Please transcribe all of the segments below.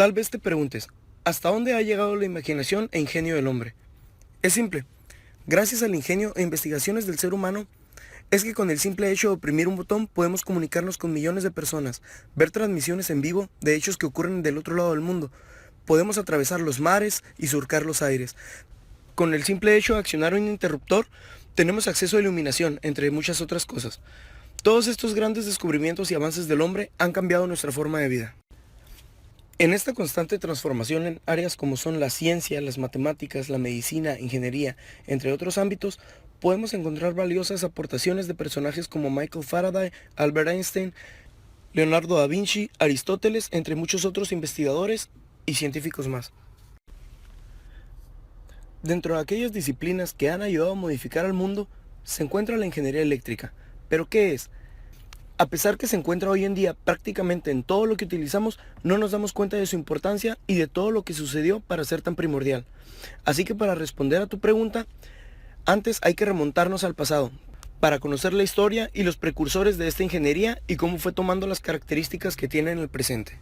Tal vez te preguntes, ¿hasta dónde ha llegado la imaginación e ingenio del hombre? Es simple. Gracias al ingenio e investigaciones del ser humano, es que con el simple hecho de oprimir un botón podemos comunicarnos con millones de personas, ver transmisiones en vivo de hechos que ocurren del otro lado del mundo. Podemos atravesar los mares y surcar los aires. Con el simple hecho de accionar un interruptor, tenemos acceso a iluminación, entre muchas otras cosas. Todos estos grandes descubrimientos y avances del hombre han cambiado nuestra forma de vida. En esta constante transformación en áreas como son la ciencia, las matemáticas, la medicina, ingeniería, entre otros ámbitos, podemos encontrar valiosas aportaciones de personajes como Michael Faraday, Albert Einstein, Leonardo da Vinci, Aristóteles, entre muchos otros investigadores y científicos más. Dentro de aquellas disciplinas que han ayudado a modificar al mundo, se encuentra la ingeniería eléctrica. ¿Pero qué es? A pesar que se encuentra hoy en día prácticamente en todo lo que utilizamos, no nos damos cuenta de su importancia y de todo lo que sucedió para ser tan primordial. Así que para responder a tu pregunta, antes hay que remontarnos al pasado, para conocer la historia y los precursores de esta ingeniería y cómo fue tomando las características que tiene en el presente.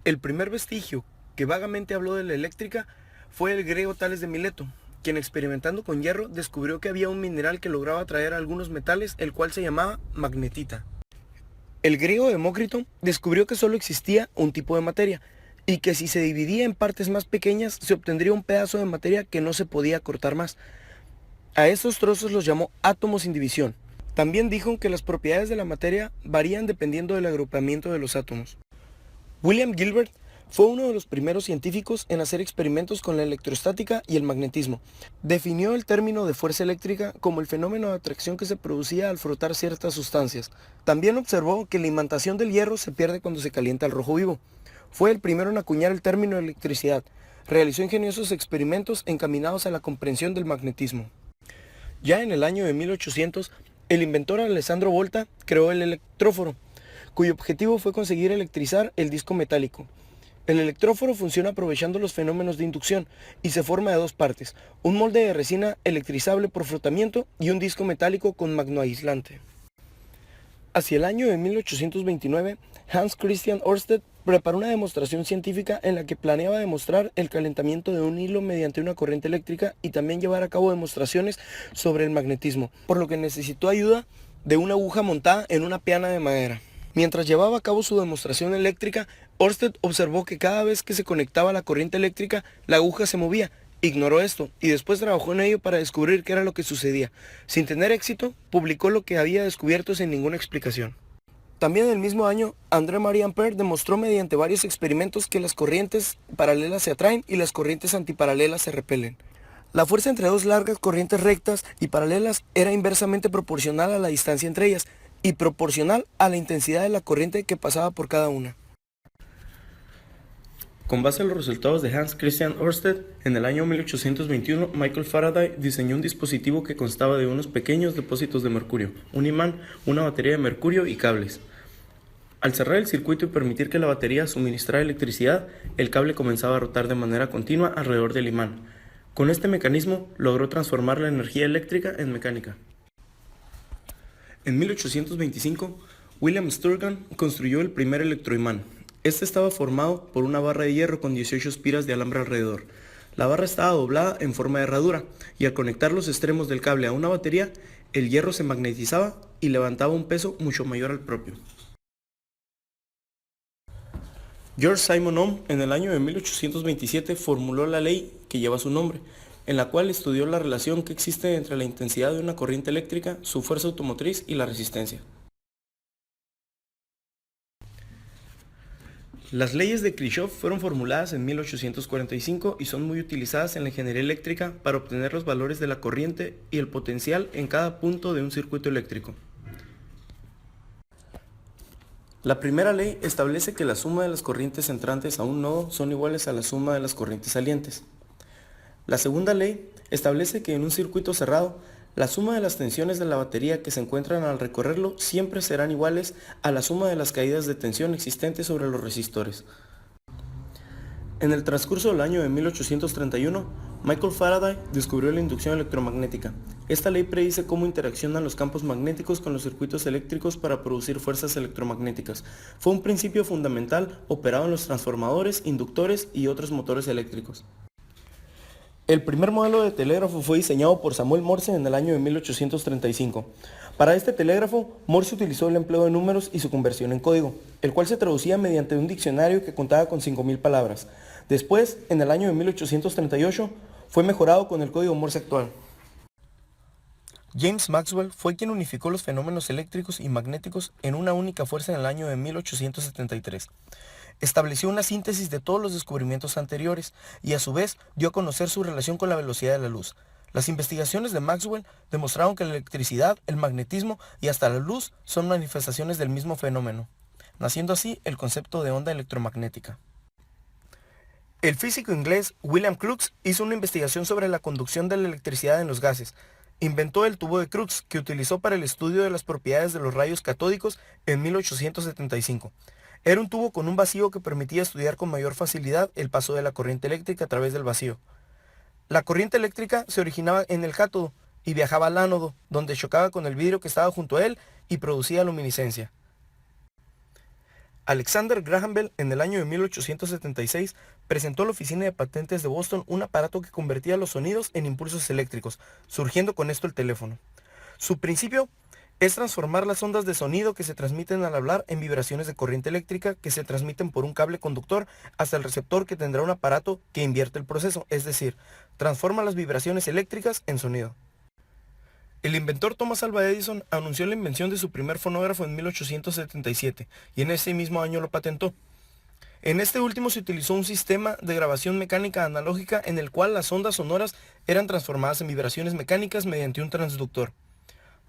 El primer vestigio que vagamente habló de la eléctrica fue el griego Tales de Mileto, quien experimentando con hierro descubrió que había un mineral que lograba atraer algunos metales, el cual se llamaba magnetita. El griego Demócrito descubrió que solo existía un tipo de materia, y que si se dividía en partes más pequeñas se obtendría un pedazo de materia que no se podía cortar más. A estos trozos los llamó átomos sin división. También dijo que las propiedades de la materia varían dependiendo del agrupamiento de los átomos. William Gilbert fue uno de los primeros científicos en hacer experimentos con la electrostática y el magnetismo. Definió el término de fuerza eléctrica como el fenómeno de atracción que se producía al frotar ciertas sustancias. También observó que la imantación del hierro se pierde cuando se calienta el rojo vivo. Fue el primero en acuñar el término electricidad. Realizó ingeniosos experimentos encaminados a la comprensión del magnetismo. Ya en el año de 1800, el inventor Alessandro Volta creó el electróforo, cuyo objetivo fue conseguir electrizar el disco metálico. El electróforo funciona aprovechando los fenómenos de inducción y se forma de dos partes, un molde de resina electrizable por frotamiento y un disco metálico con magnoaislante. Hacia el año de 1829, Hans Christian Ørsted preparó una demostración científica en la que planeaba demostrar el calentamiento de un hilo mediante una corriente eléctrica y también llevar a cabo demostraciones sobre el magnetismo, por lo que necesitó ayuda de una aguja montada en una piana de madera. Mientras llevaba a cabo su demostración eléctrica, Ørsted observó que cada vez que se conectaba a la corriente eléctrica, la aguja se movía. Ignoró esto y después trabajó en ello para descubrir qué era lo que sucedía. Sin tener éxito, publicó lo que había descubierto sin ninguna explicación. También el mismo año, André-Marie Ampère demostró mediante varios experimentos que las corrientes paralelas se atraen y las corrientes antiparalelas se repelen. La fuerza entre dos largas corrientes rectas y paralelas era inversamente proporcional a la distancia entre ellas y proporcional a la intensidad de la corriente que pasaba por cada una. Con base en los resultados de Hans Christian Ørsted, en el año 1821, Michael Faraday diseñó un dispositivo que constaba de unos pequeños depósitos de mercurio, un imán, una batería de mercurio y cables. Al cerrar el circuito y permitir que la batería suministrara electricidad, el cable comenzaba a rotar de manera continua alrededor del imán. Con este mecanismo logró transformar la energía eléctrica en mecánica. En 1825, William Sturgeon construyó el primer electroimán. Este estaba formado por una barra de hierro con 18 espiras de alambre alrededor. La barra estaba doblada en forma de herradura y al conectar los extremos del cable a una batería, el hierro se magnetizaba y levantaba un peso mucho mayor al propio. George Simon Ohm en el año de 1827 formuló la ley que lleva su nombre, en la cual estudió la relación que existe entre la intensidad de una corriente eléctrica, su fuerza automotriz y la resistencia. Las leyes de Kirchhoff fueron formuladas en 1845 y son muy utilizadas en la ingeniería eléctrica para obtener los valores de la corriente y el potencial en cada punto de un circuito eléctrico. La primera ley establece que la suma de las corrientes entrantes a un nodo son iguales a la suma de las corrientes salientes. La segunda ley establece que en un circuito cerrado, la suma de las tensiones de la batería que se encuentran al recorrerlo siempre serán iguales a la suma de las caídas de tensión existentes sobre los resistores. En el transcurso del año de 1831, Michael Faraday descubrió la inducción electromagnética. Esta ley predice cómo interaccionan los campos magnéticos con los circuitos eléctricos para producir fuerzas electromagnéticas. Fue un principio fundamental operado en los transformadores, inductores y otros motores eléctricos. El primer modelo de telégrafo fue diseñado por Samuel Morse en el año de 1835. Para este telégrafo, Morse utilizó el empleo de números y su conversión en código, el cual se traducía mediante un diccionario que contaba con 5.000 palabras. Después, en el año de 1838, fue mejorado con el código Morse actual. James Maxwell fue quien unificó los fenómenos eléctricos y magnéticos en una única fuerza en el año de 1873. Estableció una síntesis de todos los descubrimientos anteriores y a su vez dio a conocer su relación con la velocidad de la luz. Las investigaciones de Maxwell demostraron que la electricidad, el magnetismo y hasta la luz son manifestaciones del mismo fenómeno, naciendo así el concepto de onda electromagnética. El físico inglés William Crookes hizo una investigación sobre la conducción de la electricidad en los gases. Inventó el tubo de Crookes, que utilizó para el estudio de las propiedades de los rayos catódicos en 1875. Era un tubo con un vacío que permitía estudiar con mayor facilidad el paso de la corriente eléctrica a través del vacío. La corriente eléctrica se originaba en el cátodo y viajaba al ánodo, donde chocaba con el vidrio que estaba junto a él y producía luminiscencia. Alexander Graham Bell, en el año de 1876, presentó a la Oficina de Patentes de Boston un aparato que convertía los sonidos en impulsos eléctricos, surgiendo con esto el teléfono. Su principio es transformar las ondas de sonido que se transmiten al hablar en vibraciones de corriente eléctrica que se transmiten por un cable conductor hasta el receptor, que tendrá un aparato que invierte el proceso, es decir, transforma las vibraciones eléctricas en sonido. El inventor Thomas Alva Edison anunció la invención de su primer fonógrafo en 1877 y en ese mismo año lo patentó. En este último se utilizó un sistema de grabación mecánica analógica en el cual las ondas sonoras eran transformadas en vibraciones mecánicas mediante un transductor.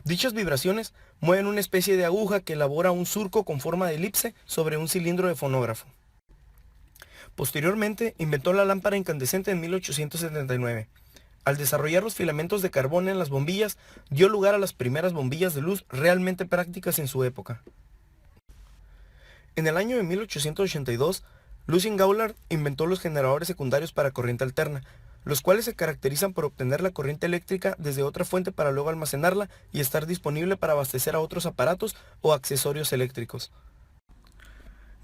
Dichas vibraciones mueven una especie de aguja que elabora un surco con forma de elipse sobre un cilindro de fonógrafo. Posteriormente inventó la lámpara incandescente en 1879. Al desarrollar los filamentos de carbón en las bombillas, dio lugar a las primeras bombillas de luz realmente prácticas en su época. En el año de 1882, Lucien Gaulard inventó los generadores secundarios para corriente alterna, los cuales se caracterizan por obtener la corriente eléctrica desde otra fuente para luego almacenarla y estar disponible para abastecer a otros aparatos o accesorios eléctricos.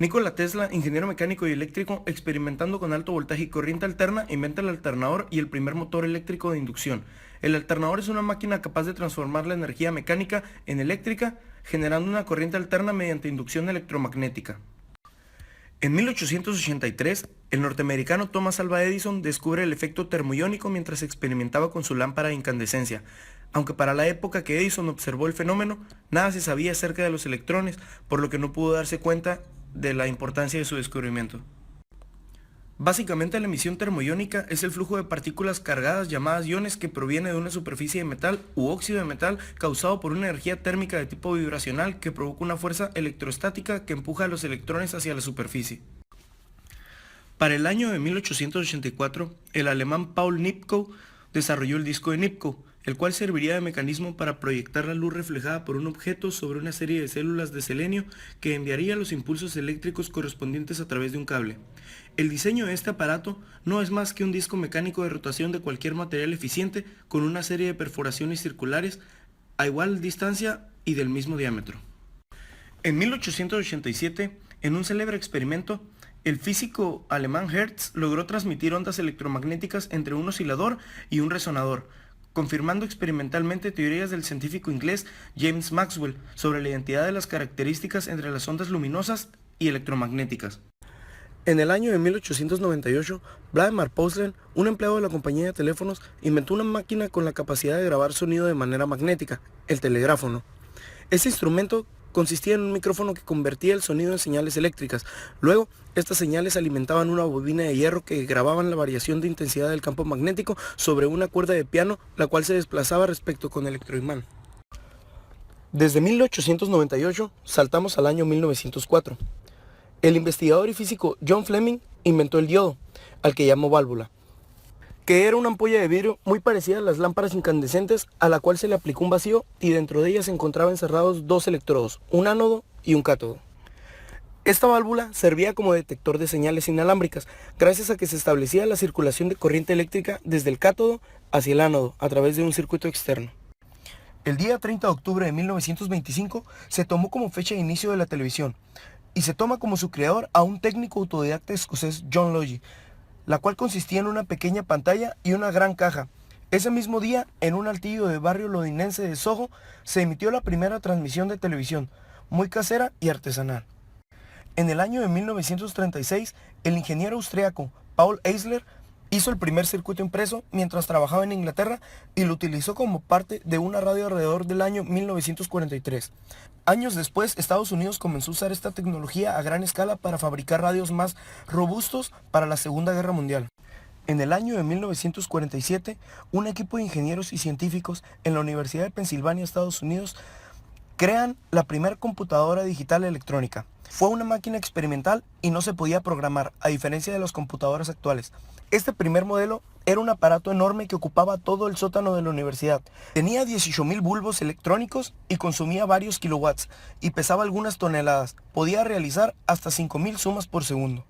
Nikola Tesla, ingeniero mecánico y eléctrico, experimentando con alto voltaje y corriente alterna, inventa el alternador y el primer motor eléctrico de inducción. El alternador es una máquina capaz de transformar la energía mecánica en eléctrica, generando una corriente alterna mediante inducción electromagnética. En 1883, el norteamericano Thomas Alva Edison descubre el efecto termoiónico mientras experimentaba con su lámpara de incandescencia. Aunque para la época que Edison observó el fenómeno, nada se sabía acerca de los electrones, por lo que no pudo darse cuenta de la importancia de su descubrimiento. Básicamente, la emisión termoiónica es el flujo de partículas cargadas llamadas iones que proviene de una superficie de metal u óxido de metal causado por una energía térmica de tipo vibracional que provoca una fuerza electrostática que empuja a los electrones hacia la superficie. Para el año de 1884, el alemán Paul Nipkow desarrolló el disco de Nipkow, el cual serviría de mecanismo para proyectar la luz reflejada por un objeto sobre una serie de células de selenio que enviaría los impulsos eléctricos correspondientes a través de un cable. El diseño de este aparato no es más que un disco mecánico de rotación de cualquier material eficiente con una serie de perforaciones circulares a igual distancia y del mismo diámetro. En 1887, en un célebre experimento, el físico alemán Hertz logró transmitir ondas electromagnéticas entre un oscilador y un resonador, confirmando experimentalmente teorías del científico inglés James Maxwell sobre la identidad de las características entre las ondas luminosas y electromagnéticas. En el año de 1898, Vladimir Poslen, un empleado de la compañía de teléfonos, inventó una máquina con la capacidad de grabar sonido de manera magnética, el telegráfono. Este instrumento consistía en un micrófono que convertía el sonido en señales eléctricas. Luego, estas señales alimentaban una bobina de hierro que grababan la variación de intensidad del campo magnético sobre una cuerda de piano, la cual se desplazaba respecto con el electroimán. Desde 1898 saltamos al año 1904. El investigador y físico John Fleming inventó el diodo, al que llamó válvula, que era una ampolla de vidrio muy parecida a las lámparas incandescentes, a la cual se le aplicó un vacío y dentro de ella se encontraban encerrados dos electrodos, un ánodo y un cátodo. Esta válvula servía como detector de señales inalámbricas, gracias a que se establecía la circulación de corriente eléctrica desde el cátodo hacia el ánodo a través de un circuito externo. El día 30 de octubre de 1925 se tomó como fecha de inicio de la televisión y se toma como su creador a un técnico autodidacta escocés, John Logie, la cual consistía en una pequeña pantalla y una gran caja. Ese mismo día, en un altillo del barrio londinense de Soho, se emitió la primera transmisión de televisión, muy casera y artesanal. En el año de 1936, el ingeniero austriaco Paul Eisler hizo el primer circuito impreso mientras trabajaba en Inglaterra y lo utilizó como parte de una radio alrededor del año 1943. Años después, Estados Unidos comenzó a usar esta tecnología a gran escala para fabricar radios más robustos para la Segunda Guerra Mundial. En el año de 1947, un equipo de ingenieros y científicos en la Universidad de Pensilvania, Estados Unidos, crean la primera computadora digital electrónica. Fue una máquina experimental y no se podía programar, a diferencia de las computadoras actuales. Este primer modelo era un aparato enorme que ocupaba todo el sótano de la universidad. Tenía 18.000 bulbos electrónicos y consumía varios kilowatts y pesaba algunas toneladas. Podía realizar hasta 5.000 sumas por segundo.